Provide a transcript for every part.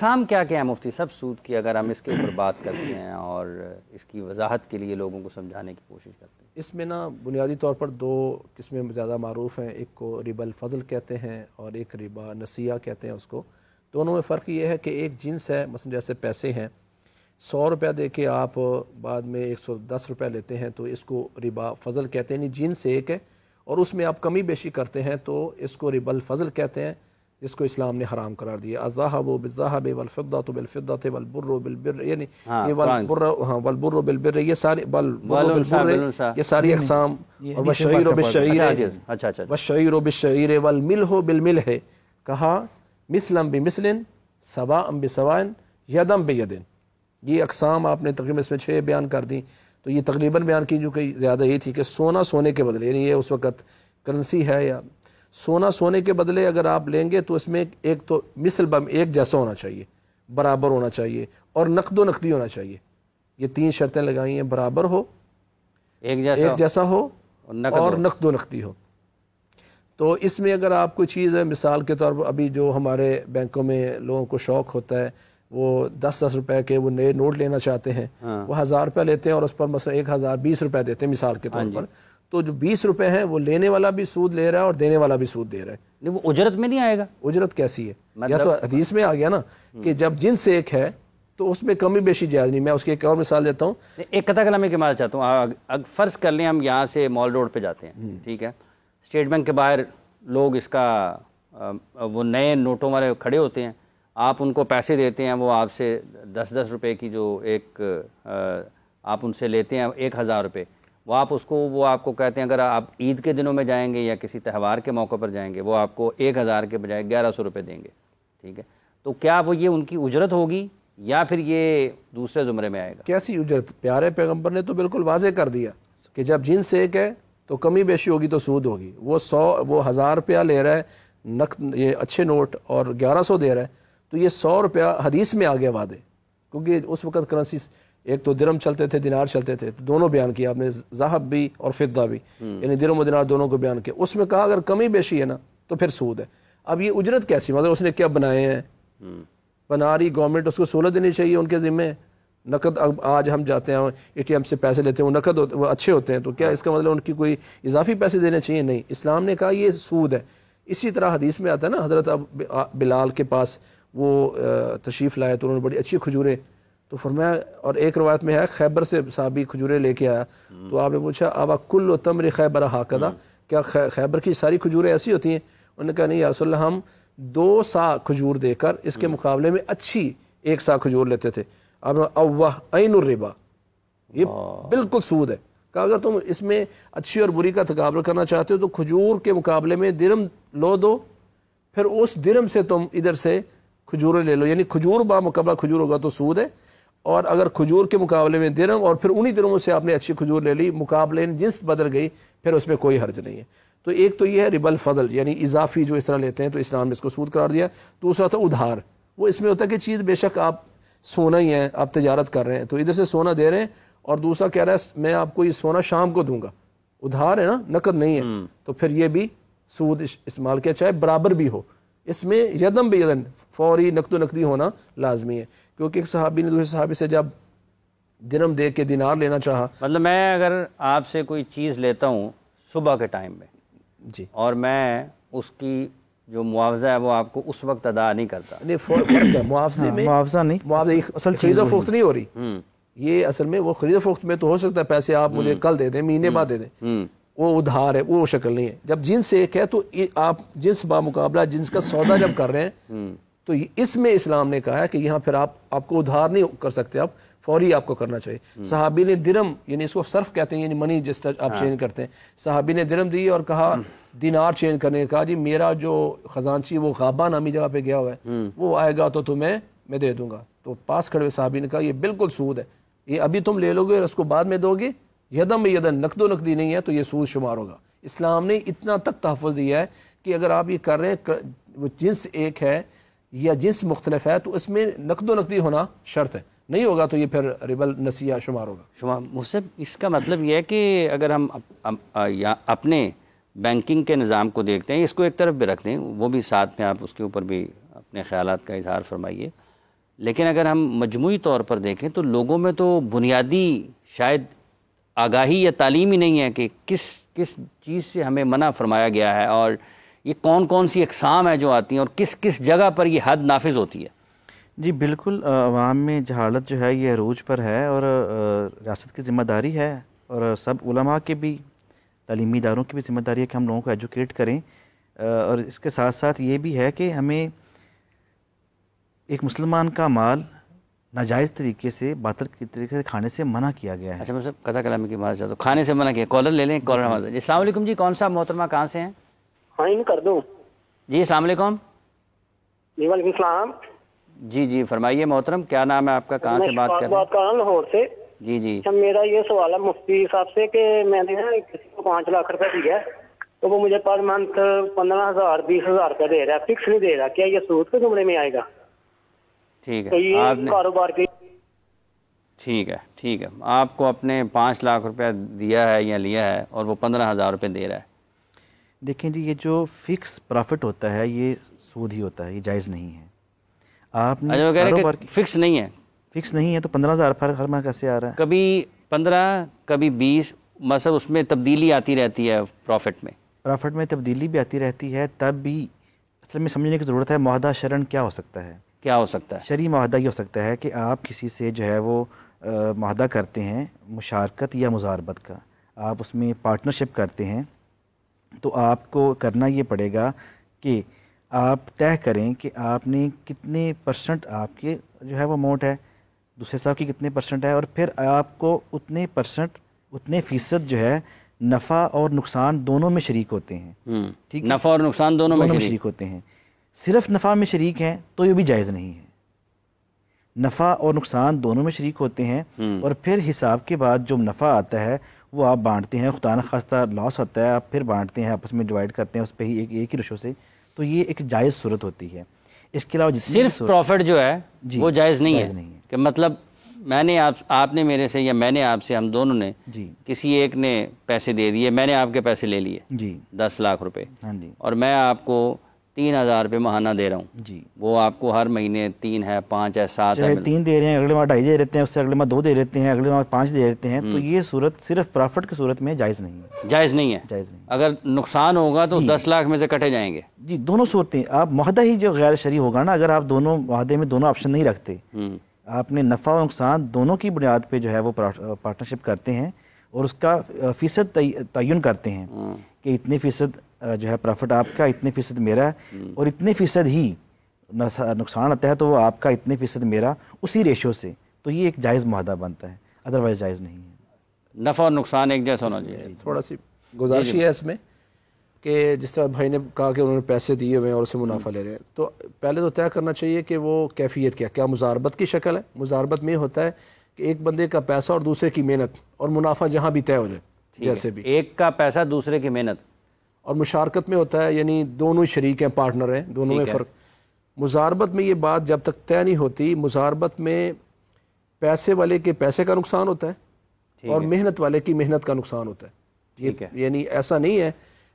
اقسام کیا کیا ہیں مفتی صاحب سود کی، اگر ہم اس کے اوپر بات کرتے ہیں اور اس کی وضاحت کے لیے لوگوں کو سمجھانے کی کوشش کرتے ہیں؟ اس میں نا بنیادی طور پر دو قسمیں زیادہ معروف ہیں، ایک کو ربا الفضل کہتے ہیں اور ایک ربا نسیہ کہتے ہیں اس کو۔ دونوں میں فرق یہ ہے کہ ایک جنس ہے، مثلا جیسے پیسے ہیں، 100 روپیہ دے کے آپ بعد میں 110 روپیہ لیتے ہیں تو اس کو ربا فضل کہتے ہیں، یعنی جنس ایک ہے اور اس میں آپ کمی بیشی کرتے ہیں تو اس کو ربا الفضل کہتے ہیں، جس کو اسلام نے حرام قرار دیا۔ الذهب بالذهب والفضة بالفضة والبر بالبر، یعنی یہ والبر بالبر، یہ ساری والبر بالبر یہ ساری اقسام، اور والشعير بالشعير والشعير بالشعير والملح بالملح، کہا مثلا بمثل سواء بسواء یدا بید۔ یہ اقسام آپ نے تقریباً اس میں 6 بیان کر دیں، تو یہ تقریباً بیان کی جو کہ زیادہ یہ تھی کہ سونا سونے کے بدلے، یعنی یہ اس وقت کرنسی ہے یا سونا سونے کے بدلے اگر آپ لیں گے تو اس میں ایک تو مثل ایک جیسا ہونا چاہیے، برابر ہونا چاہیے، اور نقد و نقدی ہونا چاہیے۔ یہ 3 شرطیں لگائی ہیں، برابر ہو، ایک جیسا ہو اور نقد و نقدی ہو۔ تو اس میں اگر آپ کوئی چیز ہے، مثال کے طور پر ابھی جو ہمارے بینکوں میں لوگوں کو شوق ہوتا ہے، وہ 10 روپے کے وہ نئے نوٹ لینا چاہتے ہیں، وہ 1000 روپے لیتے ہیں اور اس پر مثلا 1020 روپے دیتے ہیں مثال کے طور پر، تو جو 20 روپے ہیں وہ لینے والا بھی سود لے رہا ہے اور دینے والا بھی سود دے رہا ہے۔ نہیں، وہ اجرت میں نہیں آئے گا؟ اجرت کیسی ہے؟ یا تو حدیث میں آ گیا نا کہ جب جنس ایک ہے تو اس میں کمی بیشی جائز نہیں۔ میں اس کی ایک اور مثال دیتا ہوں، ایک قطع کلامی کے مارا چاہتا ہوں۔ فرض کر لیں ہم یہاں سے مال روڈ پہ جاتے ہیں، ٹھیک ہے، اسٹیٹ بینک کے باہر لوگ اس کا وہ نئے نوٹوں والے کھڑے ہوتے ہیں، آپ ان کو پیسے دیتے ہیں، وہ آپ سے 10 روپے کی جو ایک آپ ان سے لیتے ہیں 1000 روپے، وہ آپ کو کہتے ہیں اگر آپ عید کے دنوں میں جائیں گے یا کسی تہوار کے موقع پر جائیں گے وہ آپ کو 1000 کے بجائے 1100 روپے دیں گے، ٹھیک ہے؟ تو کیا وہ یہ ان کی اجرت ہوگی یا پھر یہ دوسرے زمرے میں آئے گا؟ کیسی اجرت؟ پیارے پیغمبر نے تو بالکل واضح کر دیا کہ جب جنس ایک ہے تو کمی بیشی ہوگی تو سود ہوگی۔ وہ 1000 روپیہ لے رہا ہے نقد، یہ اچھے نوٹ، اور 1100 دے رہا ہے، تو یہ 100 روپیہ حدیث میں آ گیا وعدے، کیونکہ اس وقت کرنسی ایک تو درہم چلتے تھے، دینار چلتے تھے، تو دونوں بیان کیا آپ نے، ذهب بھی اور فضہ بھی، یعنی درہم و دینار دونوں کو بیان کیا۔ اس میں کہا اگر کمی بیشی ہے نا تو پھر سود ہے۔ اب یہ اجرت کیسی، مطلب اس نے کیا بنائے ہیں؟ بنا رہی گورنمنٹ، اس کو سہولت دینی چاہیے ان کے ذمے۔ نقد، اب آج ہم جاتے ہیں ATM سے پیسے لیتے ہیں، وہ نقد وہ اچھے ہوتے ہیں، تو کیا اس کا مطلب ان کی کوئی اضافی پیسے دینے چاہیے؟ نہیں، اسلام نے کہا یہ سود ہے۔ اسی طرح حدیث میں آتا ہے نا، حضرت بلال کے پاس وہ تشریف لائے تو انہوں نے بڑی اچھی کھجوریں، تو فرمایا، اور ایک روایت میں ہے خیبر سے صحابی کھجوریں لے کے آیا، تو آپ نے پوچھا ابا کل تمر خیبر ہاکذا، کیا خیبر کی ساری کھجوریں ایسی ہوتی ہیں؟ انہوں نے کہا نہیں یا رسول اللہ، ہم 2 سا کھجور دے کر اس کے مقابلے میں اچھی 1 سا کھجور لیتے تھے۔ آپ نے اوہ عین الربا، یہ بالکل سود ہے۔ کہ اگر تم اس میں اچھی اور بری کا تقابل کرنا چاہتے ہو تو کھجور کے مقابلے میں درہم لو دو، پھر اس درہم سے تم ادھر سے کھجوریں لے لو، یعنی کھجور با مقابلہ کھجور ہوگا تو سود ہے، اور اگر کھجور کے مقابلے میں درہم اور پھر انہی درہموں سے آپ نے اچھی کھجور لے لی، مقابلے جنس بدل گئی، پھر اس میں کوئی حرج نہیں ہے۔ تو ایک تو یہ ہے ربا الفضل، یعنی اضافی جو اس طرح لیتے ہیں تو اسلام نے اس کو سود قرار دیا۔ دوسرا ہوتا ہے ادھار، وہ اس میں ہوتا ہے کہ چیز بے شک آپ سونا ہی ہے، آپ تجارت کر رہے ہیں تو ادھر سے سونا دے رہے ہیں اور دوسرا کہہ رہا ہے میں آپ کو یہ سونا شام کو دوں گا، ادھار ہے نا، نقد نہیں ہے، تو پھر یہ بھی سود استعمال کیا، چاہے برابر بھی ہو۔ اس میں یدم بیدن فوری نقد و نقدی ہونا لازمی ہے، کیونکہ ایک صحابی نے دوسرے صحابی سے جب درہم دے کے دینار لینا چاہا، مطلب میں اگر آپ سے کوئی چیز لیتا ہوں صبح کے ٹائم میں جی، اور میں اس کی جو معاوضہ ہے وہ آپ کو اس وقت ادا نہیں کرتا، نہیں فرق ہے معاوضے میں، معاوضہ نہیں، معاوضہ خرید و فروخت نہیں ہو رہی، یہ اصل میں وہ خرید و فروخت میں تو ہو سکتا ہے پیسے آپ مجھے کل دے دیں، مہینے بعد دے دیں، وہ ادھار ہے، وہ شکل نہیں ہے۔ جب جنس ایک ہے تو آپ جنس بامقابلہ جنس کا سودا جب کر رہے ہیں تو اس میں اسلام نے کہا ہے کہ یہاں پھر آپ کو ادھار نہیں کر سکتے، آپ فوری آپ کو کرنا چاہیے۔ صحابی نے درہم، یعنی اس کو صرف کہتے ہیں، یعنی منی جس طرح آپ چینج کرتے ہیں، صحابی نے درہم دی اور کہا دینار چینج کرنے کا، جی میرا جو خزانچی وہ غابہ نامی جگہ پہ گیا ہوا ہے، وہ آئے گا تو تمہیں میں دے دوں گا۔ تو پاس کھڑے ہوئے صحابی نے کہا یہ بالکل سود ہے، یہ ابھی تم لے لو گے اور اس کو بعد میں دو گے، یدم یدن نقد و نقدی نہیں ہے تو یہ سود شمار ہوگا۔ اسلام نے اتنا تک تحفظ دیا ہے کہ اگر آپ یہ کر رہے ہیں، وہ جنس ایک ہے یا جنس مختلف ہے تو اس میں نقد و نقدی ہونا شرط ہے، نہیں ہوگا تو یہ پھر ربا نسیہ شمار ہوگا۔ مصعب، اس کا مطلب یہ ہے کہ اگر ہم اپنے بینکنگ کے نظام کو دیکھتے ہیں، اس کو ایک طرف بھی رکھ دیں، وہ بھی ساتھ میں آپ اس کے اوپر بھی اپنے خیالات کا اظہار فرمائیے لیکن اگر ہم مجموعی طور پر دیکھیں تو لوگوں میں تو بنیادی شاید آگاہی یا تعلیم ہی نہیں ہے کہ کس کس چیز سے ہمیں منع فرمایا گیا ہے، اور یہ کون کون سی اقسام ہیں جو آتی ہیں، اور کس کس جگہ پر یہ حد نافذ ہوتی ہے۔ جی بالکل، عوام میں جہالت جو ہے یہ عروج پر ہے، اور ریاست کی ذمہ داری ہے، اور سب علماء کے بھی، تعلیمی اداروں کی بھی ذمہ داری ہے کہ ہم لوگوں کو ایجوکیٹ کریں، اور اس کے ساتھ ساتھ یہ بھی ہے کہ ہمیں ایک مسلمان کا مال ناجائز طریقے سے، باطل کے طریقے سے کھانے سے منع کیا گیا ہے۔ اچھا، میں قطع کلامی کی بات چاہتا ہوں، کھانے سے منع کیا، کالر لے لیں، کالر ہمارے ساتھ۔ السلام علیکم جی، کون صاحب محترمہ کہاں سے ہیں؟ ہاں ان کر دوں جی السلام علیکم۔ جی وعلیکم السلام۔ جی جی فرمائیے محترم، کیا نام ہے آپ کا، کہاں سے بات کر رہے بات کر رہا ہوں لاہور سے۔ ہیں؟ جی جی اچھا، میرا یہ سوال ہے مفتی صاحب سے کہ میں نے نا کسی کو 5 لاکھ روپے دیا ہے، تو وہ مجھے پر منتھ 15,000 20,000 روپے دے رہا ہے، فکس نہیں دے رہا، کیا یہ سود کے زمرے میں آئے گا؟ ٹھیک تو ہے، یہ آپ نے کاروبار کی ٹھیک ہے آپ کو اپنے 5 لاکھ روپے دیا ہے یا لیا ہے، اور وہ 15,000 روپے دے رہا ہے۔ دیکھیں جی، یہ جو فکس پرافٹ ہوتا ہے یہ سود ہی ہوتا ہے، یہ جائز نہیں ہے۔ آپ نے اچھا، وہ کہہ رہے کاروبار کہ فکس نہیں ہے، فکس نہیں ہے تو 15,000 ہر ماہ کیسے آ رہا ہے؟ کبھی 15 کبھی 20، مطلب اس میں تبدیلی آتی رہتی ہے پروفٹ میں۔ پرافٹ میں تبدیلی بھی آتی رہتی ہے، تب بھی اصل میں سمجھنے کی ضرورت ہے معاہدہ شرعن کیا ہو سکتا ہے۔ کیا ہو سکتا ہے؟ شرعی معاہدہ یہ ہو سکتا ہے کہ آپ کسی سے جو ہے وہ معاہدہ کرتے ہیں مشارکت یا مزاربت کا، آپ اس میں پارٹنرشپ کرتے ہیں، تو آپ کو کرنا یہ پڑے گا کہ آپ طے کریں کہ آپ نے کتنے پرسنٹ آپ کے جو ہے وہ اماؤنٹ ہے، دوسرے صاحب کی کتنے پرسنٹ ہے، اور پھر آپ کو اتنے پرسنٹ، اتنے فیصد جو ہے نفع اور نقصان دونوں میں شریک ہوتے ہیں۔ ٹھیک ہے، نفع اور نقصان دونوں میں شریک ہوتے ہیں۔ صرف نفع میں شریک ہیں تو یہ بھی جائز نہیں ہے۔ نفع اور نقصان دونوں میں شریک ہوتے ہیں، اور پھر حساب کے بعد جو نفع آتا ہے وہ آپ بانٹتے ہیں، خدا نخواستہ لاس ہوتا ہے آپ پھر بانٹتے ہیں، آپس میں ڈیوائڈ کرتے ہیں اس پہ ہی ایک ہی رشو سے، تو یہ ایک جائز صورت ہوتی ہے۔ اس کے علاوہ صرف پروفٹ جو ہے وہ جائز نہیں ہے کہ مطلب میں نے آپ نے میرے سے یا میں نے آپ سے، ہم دونوں نے کسی ایک نے پیسے دے دیے، میں نے آپ کے پیسے لے لیے 10 لاکھ روپے، اور میں آپ کو 3,000 روپے ماہانہ دے رہا ہوں، وہ آپ کو ہر مہینے 3 ہے، 5 ہے، 7 ہے، 3 دے رہے ہیں، اگلے ماہ 2.5 دے دیتے ہیں، اس سے اگلے ماہ 2 دے دیتے ہیں، اگلے ماہ 5 دے دیتے ہیں، تو یہ صورت صرف پرافٹ کی صورت میں جائز نہیں ہے۔ جائز نہیں ہے، جائز نہیں۔ اگر نقصان ہوگا تو 10 لاکھ میں سے کٹے جائیں گے۔ جی دونوں صورتیں، آپ معاہدہ ہی جو غیر شرعی ہوگا نا، اگر آپ دونوں معاہدے میں دونوں آپشن نہیں رکھتے، آپ نے نفع و نقصان دونوں کی بنیاد پہ جو ہے وہ پارٹنرشپ کرتے ہیں، اور اس کا فیصد تعین کرتے ہیں کہ اتنے فیصد جو ہے پرافٹ آپ کا، اتنے فیصد میرا ہے، اور اتنے فیصد ہی نقصان آتا ہے تو وہ آپ کا، اتنے فیصد میرا، اسی ریشو سے، تو یہ ایک جائز معاہدہ بنتا ہے، ادروائز جائز نہیں ہے۔ نفع اور نقصان ایک جیسا ہونا چاہیے۔ تھوڑا سی گزارش ہے اس میں کہ جس طرح بھائی نے کہا کہ انہوں نے پیسے دیے ہوئے ہیں اور اسے منافع لے رہے ہیں، تو پہلے تو طے کرنا چاہیے کہ وہ کیفیت کیا مزاربت کی شکل ہے۔ مزاربت میں ہوتا ہے کہ ایک بندے کا پیسہ اور دوسرے کی محنت اور منافع جہاں بھی طے ہو جائے، جیسے بھی ایک کا پیسہ دوسرے کی محنت، اور مشارکت میں ہوتا ہے یعنی دونوں شریک ہیں، پارٹنر ہیں، دونوں میں فرق۔ مزاربت میں یہ بات جب تک طے نہیں ہوتی، مزاربت میں پیسے والے کے پیسے کا نقصان ہوتا ہے اور محنت والے کی محنت کا نقصان ہوتا ہے۔ یعنی ایسا نہیں ہے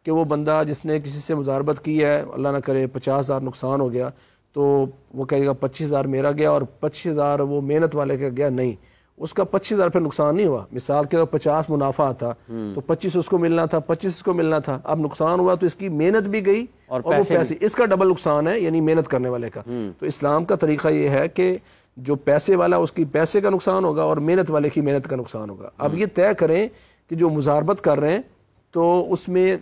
کہ وہ بندہ جس نے کسی سے مزاربت کی ہے، اللہ نہ کرے 50,000 نقصان ہو گیا تو وہ کہے گا 25,000 میرا گیا اور 25,000 وہ محنت والے کا گیا، نہیں، اس کا 25,000 پھر نقصان نہیں ہوا۔ مثال کے طور 50 منافع تھا تو 25 اس کو ملنا تھا، 25 اس کو ملنا تھا، اب نقصان ہوا تو اس کی محنت بھی گئی اور وہ پیسے، اس کا ڈبل نقصان ہے، یعنی محنت کرنے والے کا۔ تو اسلام کا طریقہ یہ ہے کہ جو پیسے والا اس کی پیسے کا نقصان ہوگا اور محنت والے کی محنت کا نقصان ہوگا۔ اب یہ طے کریں کہ جو مزاربت کر رہے ہیں تو اس میں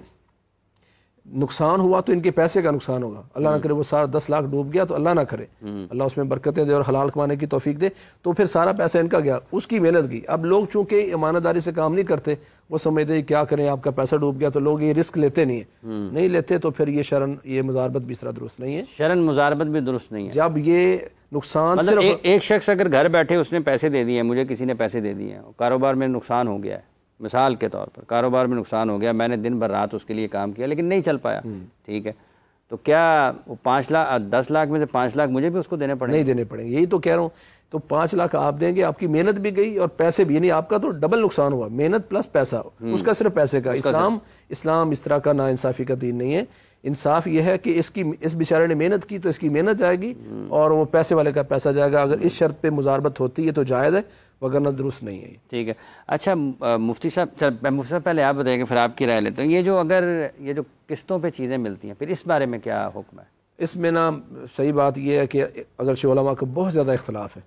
نقصان ہوا تو ان کے پیسے کا نقصان ہوگا، اللہ نہ کرے وہ سارا 10 لاکھ ڈوب گیا تو اللہ نہ کرے، اللہ اس میں برکتیں دے اور حلال کمانے کی توفیق دے، تو پھر سارا پیسہ ان کا گیا، اس کی محنت گئی۔ اب لوگ چونکہ امانت داری سے کام نہیں کرتے، وہ سمجھتے کیا کریں، آپ کا پیسہ ڈوب گیا، تو لوگ یہ رسک لیتے نہیں لیتے، تو پھر یہ شرعن یہ مزاربت بھی اس طرح درست نہیں ہے۔ شرعن مزاربت بھی درست نہیں ہے۔ جب یہ نقصان مطلب صرف ایک شخص اگر گھر بیٹھے اس نے پیسے دے دیے ہیں، مجھے کسی نے پیسے دے دیے ہیں، کاروبار میں نقصان ہو گیا ہے، مثال کے طور پر کاروبار میں نقصان ہو گیا، میں نے دن بھر رات اس کے لیے کام کیا لیکن نہیں چل پایا، ٹھیک ہے، تو کیا وہ 10 لاکھ میں سے 5 لاکھ مجھے بھی اس کو دینے پڑیں گے؟ نہیں دینے پڑیں گے۔ یہی تو کہہ رہا ہوں تو 5 لاکھ آپ دیں گے, آپ کی محنت بھی گئی اور پیسے بھی, یعنی آپ کا تو ڈبل نقصان ہوا, محنت پلس پیسہ, اس کا صرف پیسے کا. اسلام اس طرح کا نا انصافی کا دین نہیں ہے. انصاف یہ ہے کہ اس بیچارے نے محنت کی تو اس کی محنت جائے گی اور وہ پیسے والے کا پیسہ جائے گا. اگر اس شرط پہ مزاربت ہوتی ہے تو جائز ہے, وگرنہ درست نہیں ہے. ٹھیک ہے. اچھا مفتی صاحب پہلے آپ بتائیں گے, پھر آپ کی رائے لیتے ہیں. یہ جو قسطوں پہ چیزیں ملتی ہیں, پھر اس بارے میں کیا حکم ہے؟ اس میں نا صحیح بات یہ ہے کہ اگرچہ علماء کا بہت زیادہ اختلاف ہے,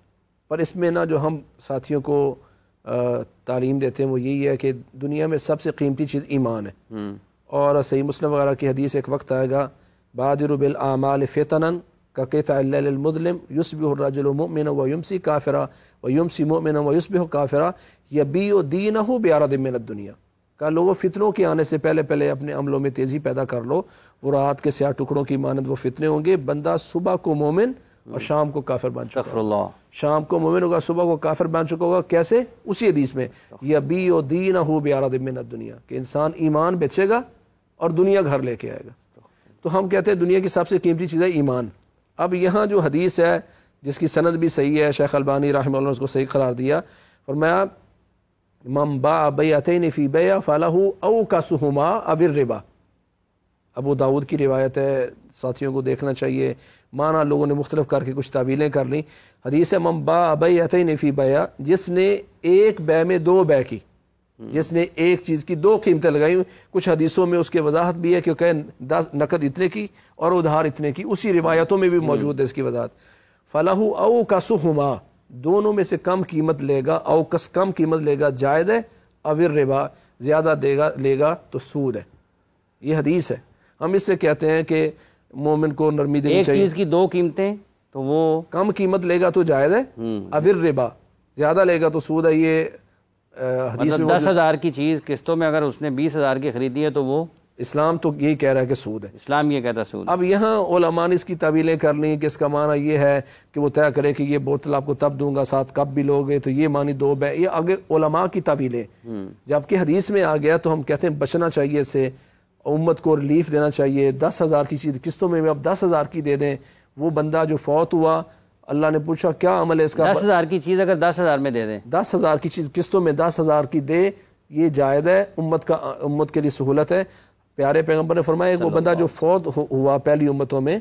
پر اس میں نا جو ہم ساتھیوں کو تعلیم دیتے ہیں وہ یہی ہے کہ دنیا میں سب سے قیمتی چیز ایمان ہے. اور صحیح مسلم وغیرہ کی حدیث ایک وقت آئے گا, بادروا بالاعمال فتنا كقطع الليل المظلم يصبح الرجل مؤمنا ويمسي كافرا ويمسي مؤمنا ويصبح كافرا يبيع دينه بعرض من الدنيا. کہ لوگوں فتنوں کے آنے سے پہلے اپنے عملوں میں تیزی پیدا کر لو, وہ رات کے سیاہ ٹکڑوں کی مانند وہ فتنے ہوں گے. بندہ صبح کو مومن اور شام کو کافر بن چکا ہوگا, شام کو مومن ہوگا, صبح کو کافر بن چکا ہوگا. کیسے؟ اسی حدیث میں یبیع دینہ بعرض من الدنیا, کہ انسان ایمان بیچے گا اور دنیا گھر لے کے آئے گا. تو ہم کہتے ہیں دنیا کی سب سے قیمتی چیز ہے ایمان. اب یہاں جو حدیث ہے جس کی سند بھی صحیح ہے, شیخ البانی رحمہ اللہ نے اس کو صحیح قرار دیا, فرمایا من باع بیعتین فی بیع فلہ اوکسہما او الربا. ابو داود کی روایت ہے, ساتھیوں کو دیکھنا چاہیے, معنی لوگوں نے مختلف کر کے کچھ تعویلیں کر لیں. حدیث ہے من باع بیعتین فی بیع, جس نے ایک بیع میں 2 بیع کی, جس نے ایک چیز کی 2 قیمتیں لگائی. کچھ حدیثوں میں اس کے وضاحت بھی ہے کہ کہ 10 نقد اتنے کی اور ادھار اتنے کی, اسی روایتوں میں بھی موجود ہے اس کی وضاحت. فلہ اوکسہما, دونوں میں سے کم قیمت لے گا, اوکس کم قیمت لے گا جائز ہے, او الربا زیادہ لے گا تو سود ہے. یہ حدیث ہے. ہم اس سے کہتے ہیں کہ مومن کو نرمی دینی چاہیے. ایک چیز کی 2 قیمتیں, تو وہ کم قیمت لے گا تو جائز ہے, او الربا زیادہ لے گا تو سود ہے. یہ حدیث مطلب 10,000 کی چیز قسطوں میں اگر اس نے 20,000 کی خریدی ہے تو وہ, اسلام تو یہی کہہ رہا ہے کہ سود ہے. اسلام یہ کہتا ہے سود. اب یہاں علماء نے اس کی تعویلیں کر لیں کہ اس کا معنی یہ ہے کہ وہ طے کرے کہ یہ بوتل آپ کو تب دوں گا, ساتھ کپ بھی لوگے, تو یہ معنی 2 بیع. یہ آگے علماء کی تعویلیں. جبکہ حدیث میں آ گیا تو ہم کہتے ہیں بچنا چاہیے اس سے, امت کو ریلیف دینا چاہیے. 10,000 کی چیز قسطوں میں اب 10,000 کی دے دیں. وہ بندہ جو فوت ہوا, اللہ نے پوچھا کیا عمل ہے اس کا, 10,000 کی چیز اگر 10,000 میں دے دیں, 10,000 کی چیز قسطوں میں 10,000 کی دے, یہ جائز ہے, امت کے لیے سہولت ہے. پیارے پیغمبر نے فرمایا وہ بندہ جو فوت ہوا پہلی امتوں میں,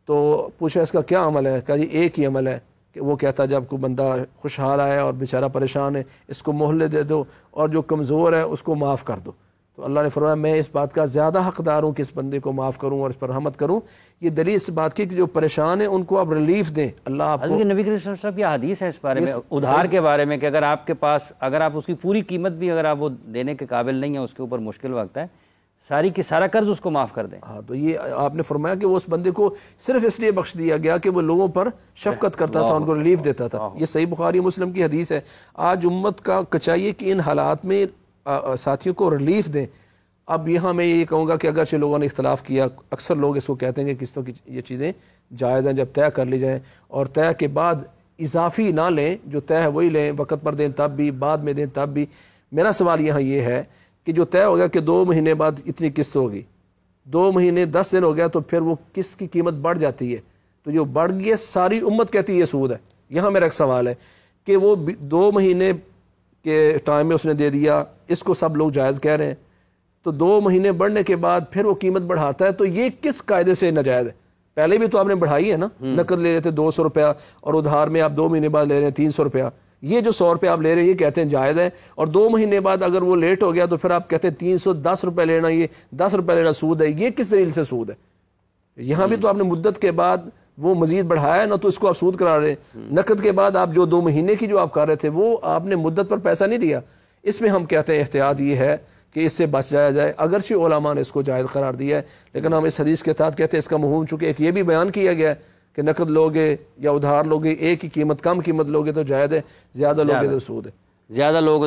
تو پوچھا اس کا کیا عمل ہے, کہا جی ایک ہی عمل ہے. کہ وہ کہتا جب کوئی بندہ خوشحال آیا اور بیچارہ پریشان ہے, اس کو مہلت دے دو, اور جو کمزور ہے اس کو معاف کر دو. تو اللہ نے فرمایا میں اس بات کا زیادہ حقدار ہوں کہ اس بندے کو معاف کروں اور اس پر رحمت کروں. یہ دلیل اس بات کی کہ جو پریشان ہیں ان کو اب ریلیف دیں. اللہ آپ کو, نبی کریم صلی اللہ علیہ وسلم کی حدیث ہے اس بارے میں, ادھار کے بارے میں, کہ اگر آپ کے پاس, اگر آپ اس کی پوری قیمت بھی اگر آپ وہ دینے کے قابل نہیں ہیں, اس کے اوپر مشکل وقت ہے, ساری کی سارا قرض اس کو معاف کر دیں. ہاں, تو یہ آپ نے فرمایا کہ وہ اس بندے کو صرف اس لیے بخش دیا گیا کہ وہ لوگوں پر شفقت کرتا تھا, ان کو ریلیف دیتا تھا. یہ صحیح بخاری مسلم کی حدیث ہے. آج امت کا چاہیے کہ ان حالات میں ساتھیوں کو ریلیف دیں. اب یہاں میں یہ کہوں گا کہ اگرچہ لوگوں نے اختلاف کیا, اکثر لوگ اس کو کہتے ہیں کہ قسطوں کی یہ چیزیں جائز ہیں جب طے کر لی جائیں, اور طے کے بعد اضافی نہ لیں, جو طے ہے وہی لیں, وقت پر دیں تب بھی, بعد میں دیں تب بھی. میرا سوال یہاں یہ ہے کہ جو طے ہو گیا کہ 2 مہینے بعد اتنی قسط ہوگی, 2 مہینے 10 دن ہو گیا, تو پھر وہ قسط کی قیمت بڑھ جاتی ہے, تو جو بڑھ گئی ہے ساری امت کہتی ہے یہ سود ہے. یہاں میرا ایک سوال ہے کہ وہ 2 مہینے کے ٹائم میں اس نے دے دیا, اس کو سب لوگ جائز کہہ رہے ہیں, تو 2 مہینے بڑھنے کے بعد پھر وہ قیمت بڑھاتا ہے, تو یہ کس قاعدے سے ناجائز ہے؟ پہلے بھی تو آپ نے بڑھائی ہے نا, نقد لے رہے تھے 200 روپیہ, اور ادھار میں آپ 2 مہینے بعد لے رہے ہیں 300 روپیہ. یہ جو 100 روپے آپ لے رہے ہیں یہ کہتے ہیں جائز ہے, اور 2 مہینے بعد اگر وہ لیٹ ہو گیا تو پھر آپ کہتے ہیں 310 روپے لینا, یہ 10 روپے لینا سود ہے. یہ کس دلیل سے سود ہے؟ یہاں بھی تو آپ نے مدت کے بعد وہ مزید بڑھایا ہے نا, تو اس کو آپ سود کرا رہے ہیں. نقد کے بعد آپ جو 2 مہینے کی جو آپ کر رہے تھے وہ آپ نے مدت پر پیسہ نہیں دیا. اس میں ہم کہتے ہیں احتیاط یہ ہے کہ اس سے بچ جایا جائے. اگرچہ علماء نے اس کو جائز قرار دیا ہے, لیکن ہم اس حدیث کے تحت کہتے ہیں اس کا مفہوم چونکہ ایک یہ بھی بیان کیا گیا ہے کہ نقد لوگے یا ادھار لوگے, ایک ہی قیمت, کم قیمت لوگے تو جائز ہے, زیادہ لوگے تو سود ہے. زیادہ لوگ